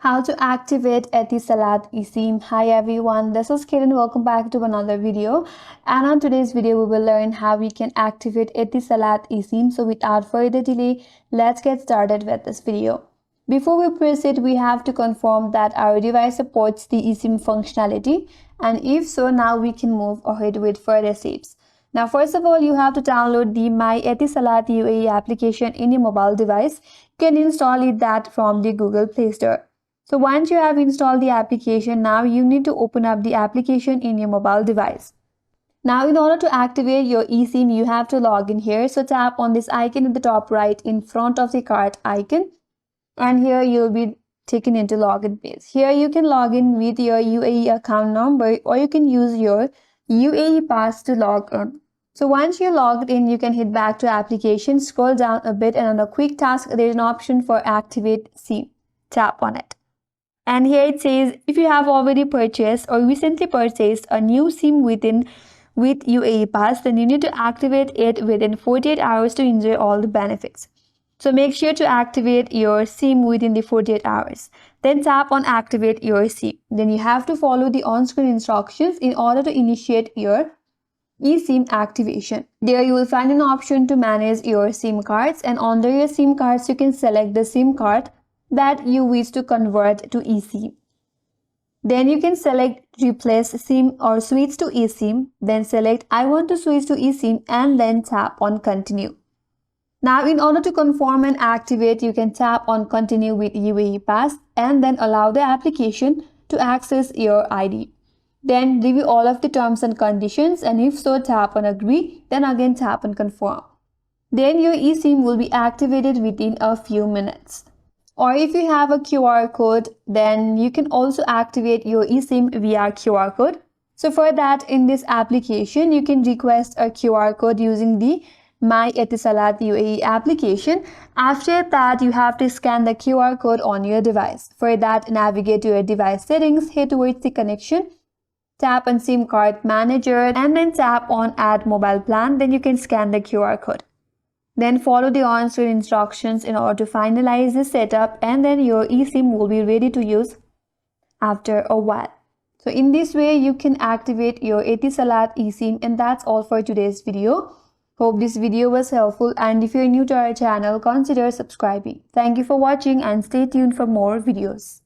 How to activate Etisalat eSIM. Hi everyone, this is Kiran. Welcome back to another video. And on today's video, we will learn how we can activate Etisalat eSIM. So without further delay, let's get started with this video. Before we proceed, we have to confirm that our device supports the eSIM functionality. And if so, now we can move ahead with further steps. Now, first of all, you have to download the My Etisalat UAE application in your mobile device. You can install that from the Google Play Store. So once you have installed the application, now you need to open up the application in your mobile device. Now in order to activate your eSIM, you have to log in here. So tap on this icon at the top right in front of the card icon. And here you'll be taken into login page. Here you can log in with your UAE account number, or you can use your UAE Pass to log in. So once you're logged in, you can hit back to application, scroll down a bit, and on a quick task, there's an option for Activate SIM. Tap on it. And here it says, if you have already purchased or recently purchased a new SIM with UAE Pass, then you need to activate it within 48 hours to enjoy all the benefits. So make sure to activate your SIM within the 48 hours. Then tap on Activate Your SIM. Then you have to follow the on-screen instructions in order to initiate your eSIM activation. There you will find an option to manage your SIM cards, and under your SIM cards, you can select the SIM card that you wish to convert to eSIM. Then you can select replace SIM or switch to eSIM. Then select I want to switch to eSIM and then tap on continue. Now in order to confirm and activate, you can tap on continue with UAE Pass and then allow the application to access your ID. Then review all of the terms and conditions, and if so, tap on agree, then again tap on confirm. Then your eSIM will be activated within a few minutes. Or if you have a QR code, then you can also activate your eSIM via QR code. So for that, in this application, you can request a QR code using the My Etisalat UAE application. After that, you have to scan the QR code on your device. For that, navigate to your device settings, head towards the connection, tap on SIM card manager, and then tap on add mobile plan. Then you can scan the QR code. Then follow the on-screen instructions in order to finalize the setup, and then your eSIM will be ready to use after a while. So in this way, you can activate your Etisalat eSIM, and that's all for today's video. Hope this video was helpful, and if you're new to our channel, consider subscribing. Thank you for watching and stay tuned for more videos.